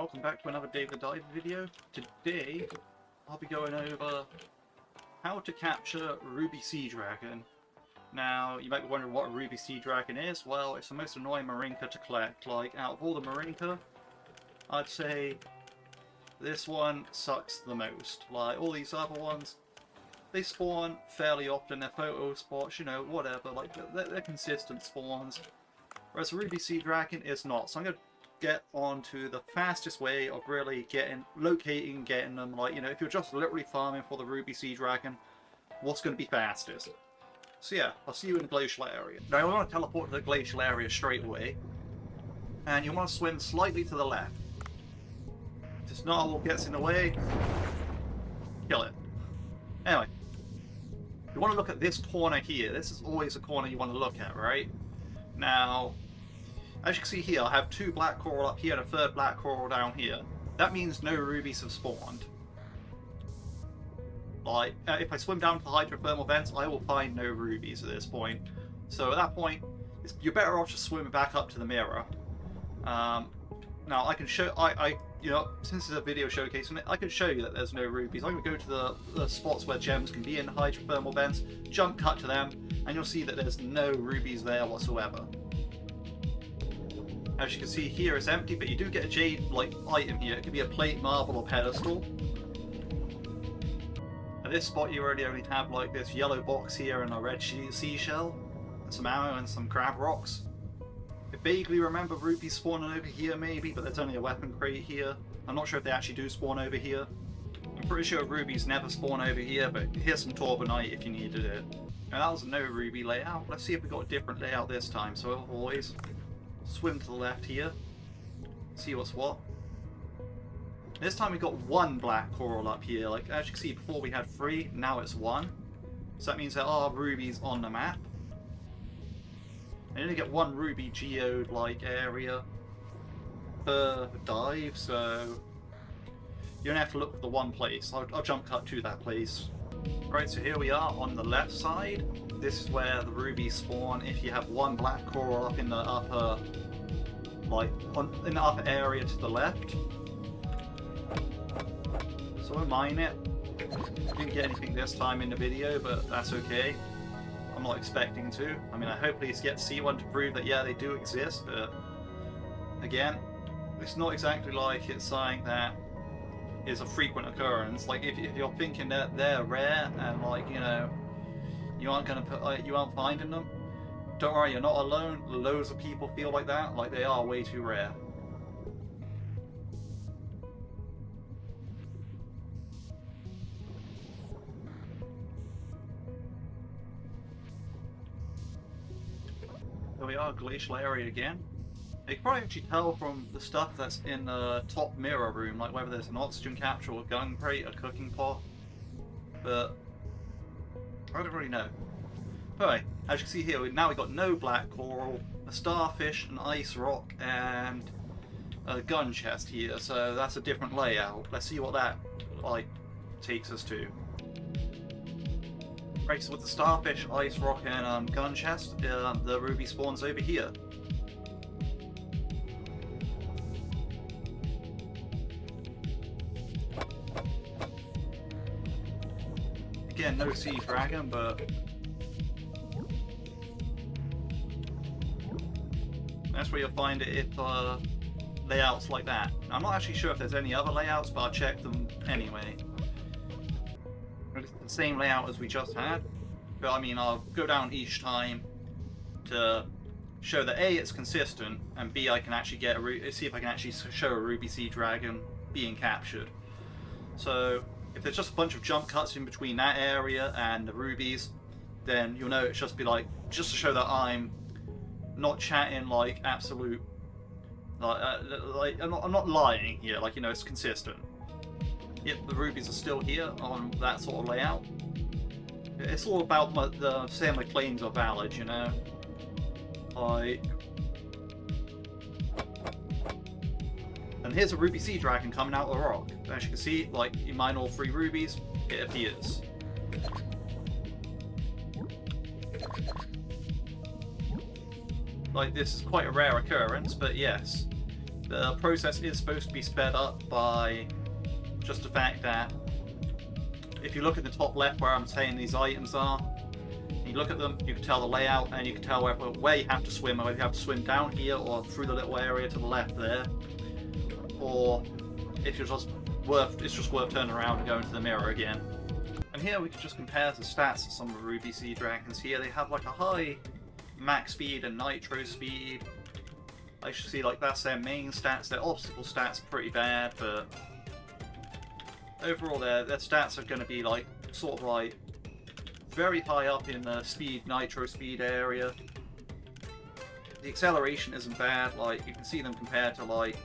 welcome back to another Day of the Dive video. Today, I'll be going over how to capture Ruby Seadragon. Now, you might be wondering what a Ruby Seadragon is. Well, it's the most annoying Marinca to collect. Like, out of all the Marinca, I'd say this one sucks the most. Like, all these other ones, they spawn fairly often, they're photo spots, you know, whatever. Like, they're consistent spawns. Whereas the Ruby Seadragon is not. So I'm going to get on to the fastest way of really locating, getting them. Like, you know, if you're just literally farming for the Ruby Seadragon, what's going to be fastest? So yeah, I'll see you in the glacial area. Now you want to teleport to the glacial area straight away, and you want to swim slightly to the left. If this narwhal gets in the way, kill it. Anyway, you want to look at this corner here. This is always a corner you want to look at, right? Now, as you can see here, I have two black coral up here and a third black coral down here. That means no rubies have spawned. Like, if I swim down to the hydrothermal vents, I will find no rubies at this point. So at that point, you're better off just swimming back up to the mirror. Now I can show, you know, since it's a video showcasing it, I can show you that there's no rubies. I'm going to go to the spots where gems can be in the hydrothermal vents, jump cut to them, and you'll see that there's no rubies there whatsoever. As you can see here, it's empty, but you do get a jade-like item here. It could be a plate, marble, or pedestal. At this spot, you already only have like this yellow box here and a red seashell, and some ammo and some crab rocks. I vaguely remember rubies spawning over here maybe, but there's only a weapon crate here. I'm not sure if they actually do spawn over here. I'm pretty sure rubies never spawn over here, but here's some torbanite if you needed it. Now that was a no ruby layout. Let's see if we got a different layout this time. So as always, swim to the left here, see what's what. This time we got one black coral up here. Like, as you can see, before we had 3, now it's 1. So that means there are rubies on the map. And you only get 1 ruby geode like area per dive, so you only have to look for the one place. I'll jump cut to that place. Right, so here we are on the left side. This is where the rubies spawn if you have 1 black coral up in the upper, like, in the upper area to the left. So we'll mine it. Didn't get anything this time in the video, but that's okay. I'm not expecting to. I mean, I hope to get to see one to prove that, yeah, they do exist, but again, it's not exactly like it's something that is a frequent occurrence. Like, if you're thinking that they're rare and, like, you know, you aren't finding them, don't worry, you're not alone. Loads of people feel like that. Like, they are way too rare. There we are, glacial area again. You can probably actually tell from the stuff that's in the top mirror room, like whether there's an oxygen capsule, a gun crate, a cooking pot, but I don't really know. Anyway, as you can see here, now we've got no black coral, a starfish, an ice rock, and a gun chest here, so that's a different layout. Let's see what that, like, takes us to. Right, so with the starfish, ice rock, and gun chest, the ruby spawns over here. Again, no Seadragon, but that's where you'll find it if layouts like that. I'm not actually sure if there's any other layouts, but I'll check them anyway. It's the same layout as we just had, but I mean, I'll go down each time to show that A, it's consistent, and B, I can actually see if I can actually show a Ruby Seadragon being captured. So if there's just a bunch of jump cuts in between that area and the rubies, then you'll know it's just be like, just to show that I'm not chatting like absolute, like I'm not lying here, like, you know, it's consistent. Yep, the rubies are still here on that sort of layout. It's all about saying my claims are valid, you know? Like, and here's a Ruby Seadragon coming out of the rock. As you can see, like, you mine all 3 rubies, it appears. Like, this is quite a rare occurrence, but yes. The process is supposed to be sped up by just the fact that if you look at the top left where I'm saying these items are, you look at them, you can tell the layout, and you can tell where you have to swim, whether you have to swim down here or through the little area to the left there, or if you're just it's just worth turning around and going to the mirror again. And here we can just compare the stats of some of the Ruby Seadragons. Here they have like a high max speed and nitro speed. I should see like that's their main stats. Their obstacle stats are pretty bad, but overall their stats are going to be like sort of like very high up in the speed, nitro speed area. The acceleration isn't bad, like you can see them compared to like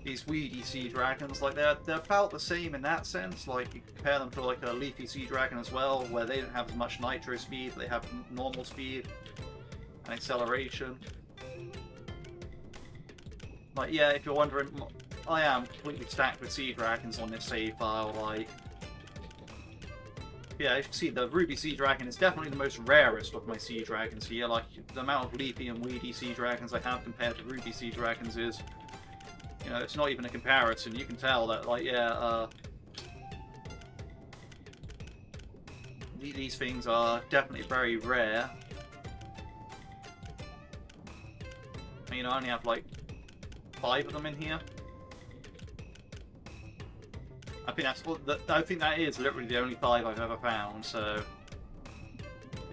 these weedy Seadragons. Like they're about the same in that sense. Like you compare them to like a leafy Seadragon as well, where they don't have as much nitro speed, they have normal speed and acceleration. Like yeah, if you're wondering, I am completely stacked with Seadragons on this save file. Like yeah, you can see the Ruby Seadragon is definitely the most rarest of my Seadragons here. Like the amount of leafy and weedy Seadragons I have compared to Ruby Seadragons is, you know, it's not even a comparison. You can tell that, like, yeah, these things are definitely very rare. And, you know, I only have like 5 of them in here. I think that is literally the only 5 I've ever found. So,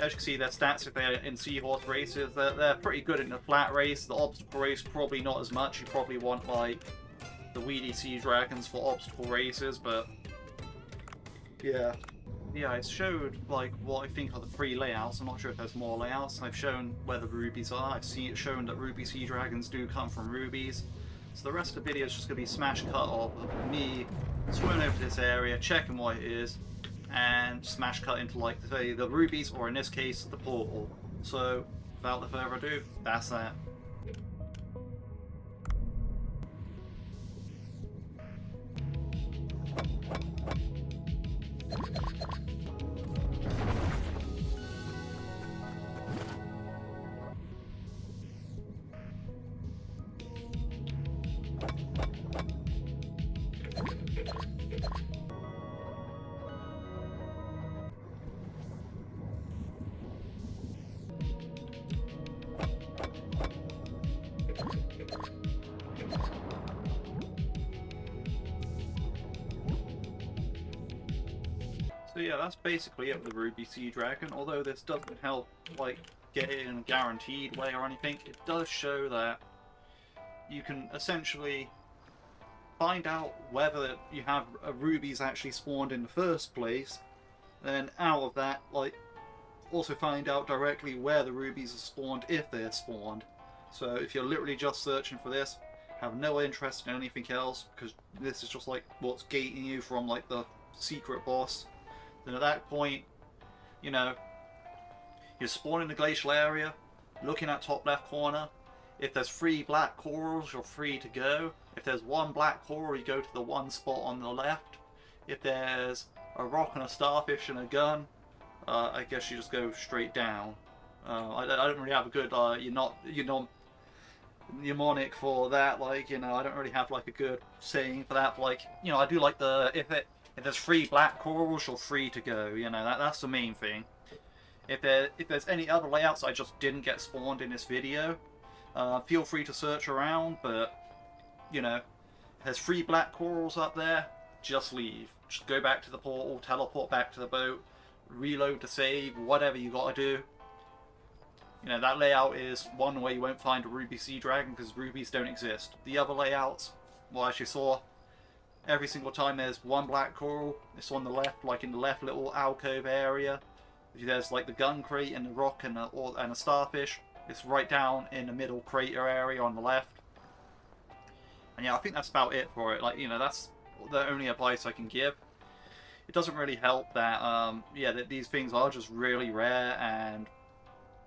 as you can see, their stats if they're in seahorse races, they're pretty good in the flat race. The obstacle race, probably not as much. You probably want like the weedy Seadragons for obstacle races, but yeah, I showed like what I think are the 3 layouts. I'm not sure if there's more layouts. I've shown where the rubies are. I've shown that Ruby Seadragons do come from rubies. So the rest of the video is just going to be smash cut of me swimming over this area, checking what it is, and smash cut into like the rubies, or in this case the portal. So without further ado, that's that. So yeah, that's basically it with the Ruby Seadragon. Although this doesn't help like get it in a guaranteed way or anything, it does show that you can essentially find out whether you have rubies actually spawned in the first place, then out of that, like, also find out directly where the rubies are spawned if they're spawned. So if you're literally just searching for this, have no interest in anything else, because this is just like what's gating you from like the secret boss, then at that point, you know, you're spawning in the glacial area, looking at top left corner. If there's 3 black corals, you're free to go. If there's 1 black coral, you go to the 1 spot on the left. If there's a rock and a starfish and a gun, I guess you just go straight down. I don't really have a good mnemonic for that. Like, you know, I don't really have like a good saying for that. But, like, you know, I do like the if there's 3 black corals, you're free to go. You know, that's the main thing. If there's any other layouts I just didn't get spawned in this video, feel free to search around. But, you know, if there's 3 black corals up there, just leave. Just go back to the portal, teleport back to the boat, reload the save, whatever you gotta do. You know, that layout is one where you won't find a Ruby Seadragon because rubies don't exist. The other layouts, well, as you saw, every single time there's 1 black coral, it's on the left, like in the left little alcove area. If there's like the gun crate and the rock and a starfish, it's right down in the middle crater area on the left. And yeah, I think that's about it for it. Like, you know, that's the only advice I can give. It doesn't really help that, yeah, that these things are just really rare, and,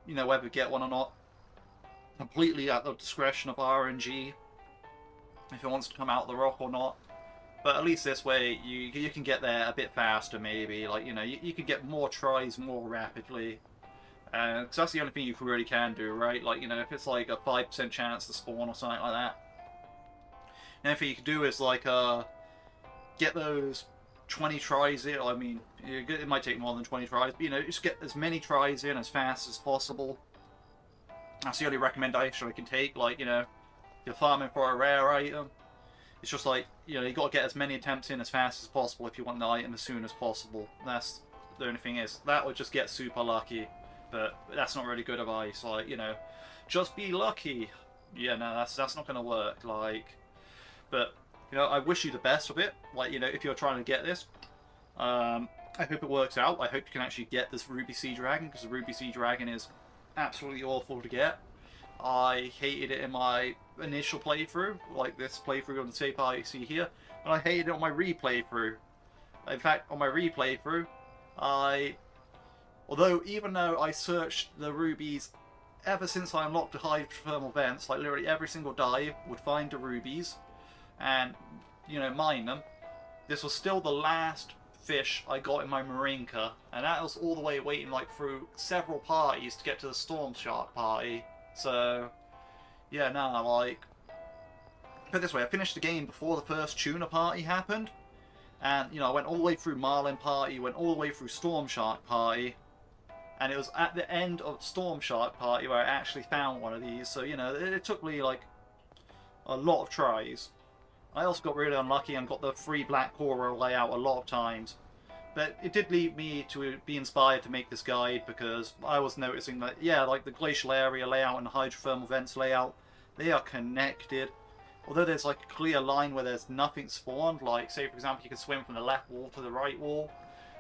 you know, whether you get one or not, completely at the discretion of RNG, if it wants to come out of the rock or not. But at least this way, you can get there a bit faster, maybe. Like, you know, you can get more tries more rapidly. And because that's the only thing you really can do, right? Like, you know, if it's like a 5% chance to spawn or something like that, the only thing you can do is like get those 20 tries in. I mean, it might take more than 20 tries, but you know, just get as many tries in as fast as possible. That's the only recommendation I can take. Like, you know, if you're farming for a rare item, it's just like, you know, you got to get as many attempts in as fast as possible if you want the item as soon as possible. That's the only thing is that would just get super lucky, but that's not really good advice. Like, you know, just be lucky. Yeah, no, that's not gonna work. Like, but you know, I wish you the best of it. Like, you know, if you're trying to get this, I hope it works out. I hope you can actually get this Ruby Seadragon, because the Ruby Seadragon is absolutely awful to get. I hated it in my initial playthrough, like this playthrough on the save file you see here, and I hated it on my replay through. In fact, on my replay through, although even though I searched the rubies ever since I unlocked the hydrothermal vents, like literally every single dive would find the rubies and, you know, mine them, this was still the last fish I got in my Marinca, and that was all the way waiting like through several parties to get to the Storm Shark party. So yeah, no, like, put it this way, I finished the game before the first tuna party happened, and you know, I went all the way through Marlin party, went all the way through Storm Shark party, and it was at the end of Storm Shark party where I actually found one of these. So you know, it took me like a lot of tries. I also got really unlucky and got the free black coral layout a lot of times. But it did lead me to be inspired to make this guide, because I was noticing that, yeah, like the glacial area layout and the hydrothermal vents layout, they are connected. Although there's like a clear line where there's nothing spawned, like say for example you can swim from the left wall to the right wall,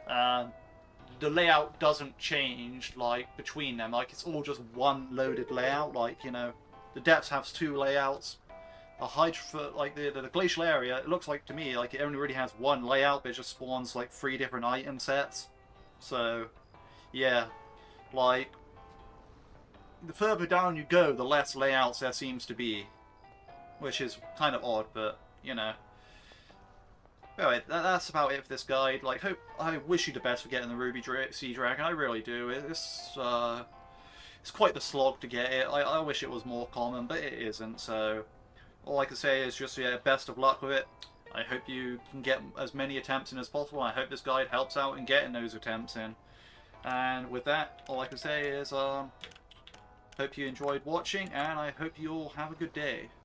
the layout doesn't change like between them. Like it's all just one loaded layout. Like, you know, the depths has two layouts. The glacial area, it looks like to me like it only really has one layout, but it just spawns like 3 different item sets. So yeah, like the further down you go, the less layouts there seems to be, which is kind of odd, but you know. Anyway, that's about it for this guide. Like, I wish you the best for getting the Ruby Seadragon. I really do. It's quite the slog to get it. I wish it was more common, but it isn't. So all I can say is just, yeah, best of luck with it. I hope you can get as many attempts in as possible. I hope this guide helps out in getting those attempts in. And with that, all I can say is, hope you enjoyed watching, and I hope you all have a good day.